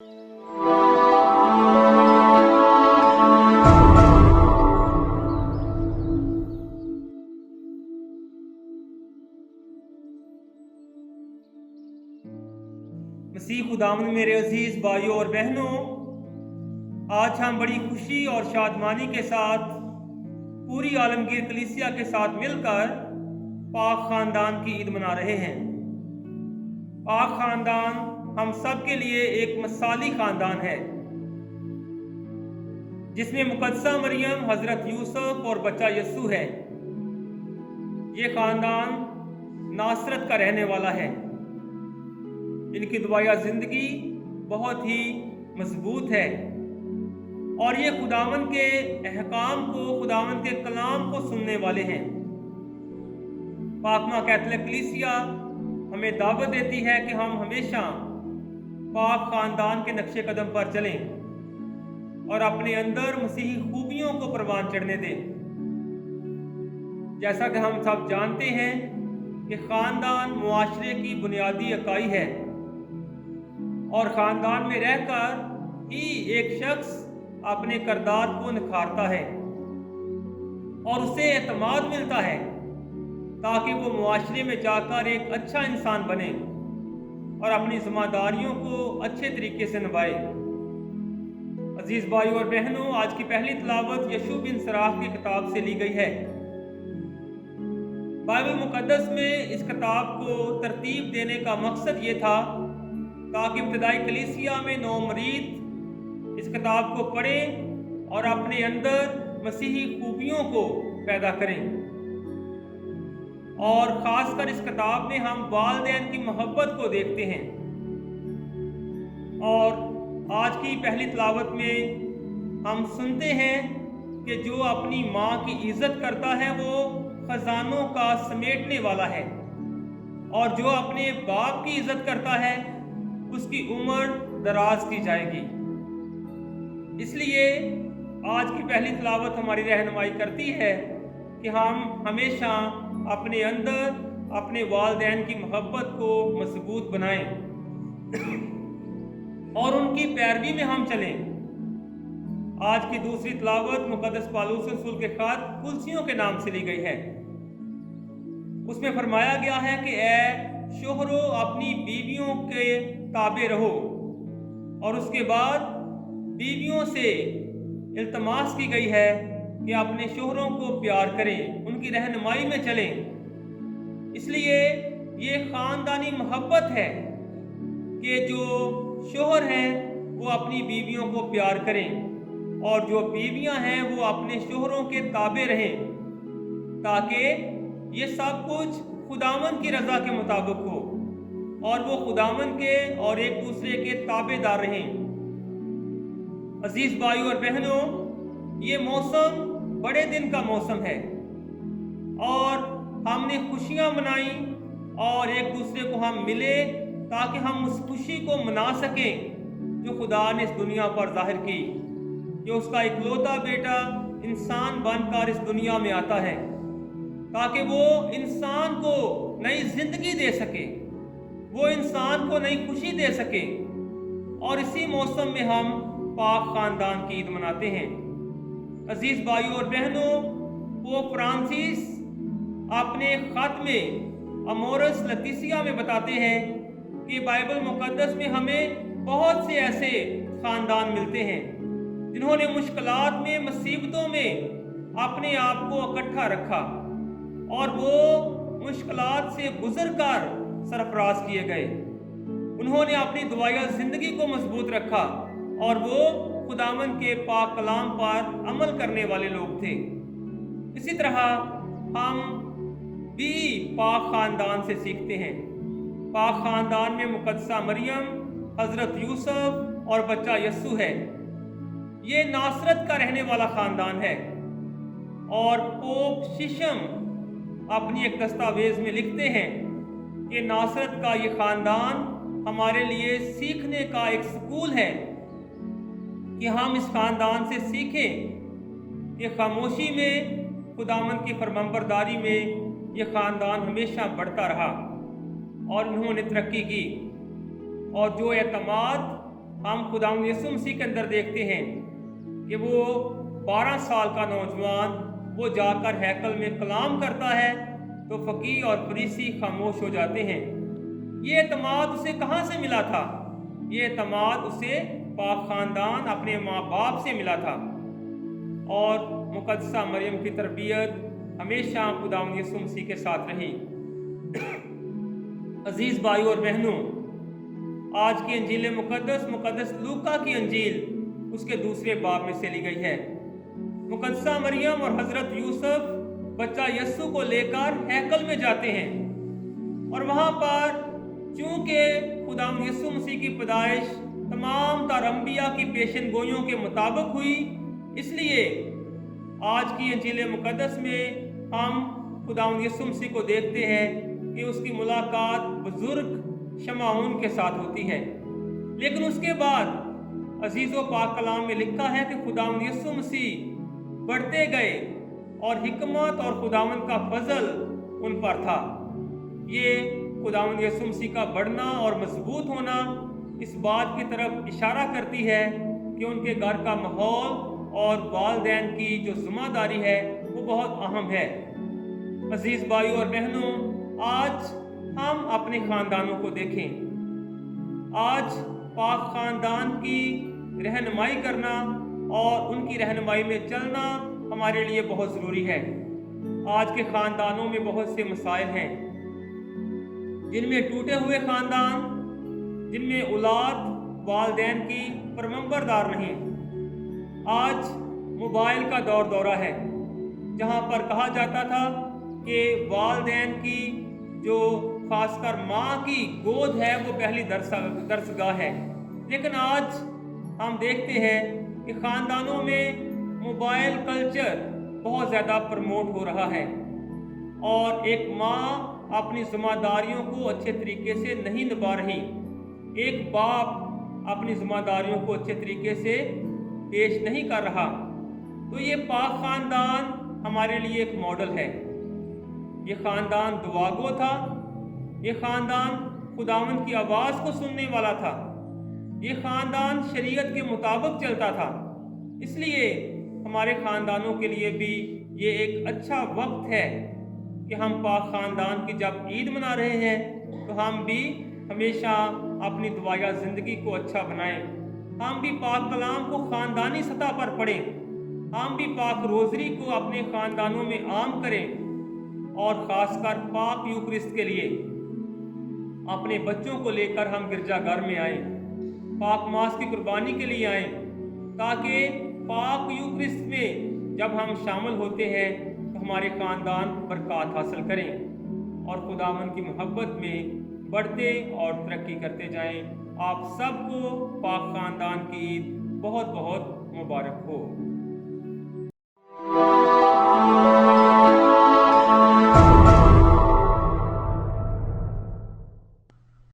मसीह खुदावंद मेरे अजीज भाइयों और बहनों, आज हम बड़ी खुशी और शादमानी के साथ पूरी आलमगीर कलीसिया के साथ मिलकर पाक खानदान की ईद मना रहे हैं। पाक खानदान हम सब के लिए एक मिसाली खानदान है, जिसमें मुकद्दसा मरियम, हजरत यूसुफ और बच्चा यस्सु है। ये खानदान नासरत का रहने वाला है। इनकी दुआया जिंदगी बहुत ही मजबूत है और ये खुदावंद के अहकाम को, खुदावंद के कलाम को सुनने वाले हैं। पाकमा कैथोलिक कलीसिया हमें दावत देती है कि हम हमेशा पाक खानदान के नक्शे कदम पर चलें और अपने अंदर मसीही खूबियों को परवान चढ़ने दें। जैसा कि हम सब जानते हैं कि खानदान मुआशरे की बुनियादी इकाई है और खानदान में रहकर ही एक शख्स अपने किरदार को निखारता है और उसे एतमाद मिलता है ताकि वो मुआशरे में जाकर एक अच्छा इंसान बने और अपनी जिम्मेदारियों को अच्छे तरीके से निभाए। अजीज भाइयों और बहनों, आज की पहली तिलावत यशूब बिन सराह की किताब से ली गई है। बाइबल मुकद्दस में इस किताब को तरतीब देने का मकसद ये था ताकि इब्तदाई कलीसिया में नौ मरीद इस किताब को पढ़ें और अपने अंदर मसीही खूबियों को पैदा करें। और ख़ासकर इस किताब में हम वालिदैन की मोहब्बत को देखते हैं। और आज की पहली तिलावत में हम सुनते हैं कि जो अपनी माँ की इज़्ज़त करता है वो खजानों का समेटने वाला है, और जो अपने बाप की इज़्ज़त करता है उसकी उम्र दराज की जाएगी। इसलिए आज की पहली तिलावत हमारी रहनुमाई करती है कि हम हमेशा अपने अंदर अपने वालिदैन की मोहब्बत को मजबूत बनाएं और उनकी पैरवी में हम चलें। आज की दूसरी तिलावत मुकद्दस पौलुस रसूल के खत कुलसियों के नाम से ली गई है। उसमें फरमाया गया है कि ऐ शोहरों, अपनी बीवियों के ताबे रहो, और उसके बाद बीवियों से इल्तमास की गई है कि अपने शोहरों को प्यार करें, उनकी रहनुमाई में चलें। इसलिए ये खानदानी मोहब्बत है कि जो शोहर हैं वो अपनी बीवियों को प्यार करें और जो बीवियां हैं वो अपने शोहरों के ताबे रहें, ताकि ये सब कुछ खुदावंद की रज़ा के मुताबिक हो और वो खुदावंद के और एक दूसरे के ताबेदार रहें। अजीज भाइयों और बहनों, ये मौसम बड़े दिन का मौसम है और हमने खुशियां मनाई और एक दूसरे को हम मिले ताकि हम उस खुशी को मना सकें जो खुदा ने इस दुनिया पर जाहिर की, कि उसका इकलौता बेटा इंसान बनकर इस दुनिया में आता है ताकि वो इंसान को नई जिंदगी दे सके, वो इंसान को नई खुशी दे सके। और इसी मौसम में हम पाक खानदान की ईद मनाते हैं। अजीज भाइयों और बहनों, पोप फ्रांसिस अपने खत में अमोरस लतीसिया में बताते हैं कि बाइबल मुकद्दस में हमें बहुत से ऐसे खानदान मिलते हैं जिन्होंने मुश्किलात में, मुसीबतों में अपने आप को इकट्ठा रखा और वो मुश्किलात से गुजर कर सरफराज किए गए। उन्होंने अपनी दुआया जिंदगी को मजबूत रखा और वो खुदावंद के पाक कलाम पर अमल करने वाले लोग थे। इसी तरह हम भी पाक खानदान से सीखते हैं। पाक खानदान में मुकद्दसा मरियम, हजरत यूसुफ और बच्चा यस्सु है। ये नासरत का रहने वाला खानदान है और पोप शिशम अपनी एक दस्तावेज में लिखते हैं कि नासरत का ये खानदान हमारे लिए सीखने का एक स्कूल है कि हम इस खानदान से सीखें कि खामोशी में खुदावंद की फरमाबरदारी में ये खानदान हमेशा बढ़ता रहा और उन्होंने तरक्की की, और जो एतमाद हम खुदावंद यीशु मसीह के अंदर देखते हैं कि वो 12 साल का नौजवान वो जाकर हैकल में कलाम करता है तो फकीह और फरीसी खामोश हो जाते हैं। ये एतमाद उसे कहाँ से मिला था? ये एतमाद उसे पाक खानदान अपने माँ बाप से मिला था। और मुकद्दसा मरियम की तरबियत हमेशा खुदावंद यीशु मसीह के साथ रही। अजीज भाइयों और बहनों, आज की अंजील मुकद्दस लूका की अंजील उसके दूसरे बाब में से ली गई है। मुकद्दसा मरियम और हजरत यूसुफ बच्चा यस्सु को लेकर हैकल में जाते हैं और वहां पर चूंकि खुदावंद यीशु मसीह की पैदाइश तमाम अंबिया की पेशन गोइयों के मुताबिक हुई, इसलिए आज की अंजील मुकद्दस में हम खुदावंद यीशु मसीह को देखते हैं कि उसकी मुलाकात बुजुर्ग शमाउन के साथ होती है। लेकिन उसके बाद अजीज़ो पाक कलाम में लिखा है कि खुदावंद यीशु मसीह बढ़ते गए और हिकमत और खुदावंद का फजल उन पर था। ये खुदावंद यीशु मसीह का बढ़ना और मजबूत होना इस बात की तरफ इशारा करती है कि उनके घर का माहौल और वालिदैन की जो जिम्मेदारी है वो बहुत अहम है। अजीज भाइयों और बहनों, आज हम अपने खानदानों को देखें। आज पाक खानदान की रहनुमाई करना और उनकी रहनुमाई में चलना हमारे लिए बहुत ज़रूरी है। आज के ख़ानदानों में बहुत से मसाइल हैं, जिनमें टूटे हुए ख़ानदान, जिनमें औलाद वालिदैन की परमंबरदार नहीं। आज मोबाइल का दौरा है, जहाँ पर कहा जाता था कि वालिदैन की जो खासकर माँ की गोद है वो पहली दरसगाह है। लेकिन आज हम देखते हैं कि ख़ानदानों में मोबाइल कल्चर बहुत ज़्यादा प्रमोट हो रहा है और एक माँ अपनी जिम्मेदारियों को अच्छे तरीके से नहीं निभा रही, एक बाप अपनी जिम्मेदारियों को अच्छे तरीके से पेश नहीं कर रहा। तो ये पाक ख़ानदान हमारे लिए एक मॉडल है। ये ख़ानदान दुआगो था, ये ख़ानदान खुदावंद की आवाज़ को सुनने वाला था, ये ख़ानदान शरीयत के मुताबिक चलता था। इसलिए हमारे ख़ानदानों के लिए भी ये एक अच्छा वक्त है कि हम पाक ख़ानदान की जब ईद मना रहे हैं तो हम भी हमेशा अपनी दुआया ज़िंदगी को अच्छा बनाएं। हम भी पाक कलाम को ख़ानदानी सतह पर पढ़ें, हम भी पाक रोज़री को अपने ख़ानदानों में आम करें और ख़ासकर पाक यूक्रिस्ट के लिए अपने बच्चों को लेकर हम गिरजाघर में आएँ, पाक मास की कुर्बानी के लिए आएँ, ताकि पाक यूक्रिस्ट में जब हम शामिल होते हैं तो हमारे ख़ानदान बरकत हासिल करें और खुदावंद की मोहब्बत में बढ़ते और तरक्की करते जाएं। आप सबको पाक ख़ानदान की ईद बहुत बहुत मुबारक हो।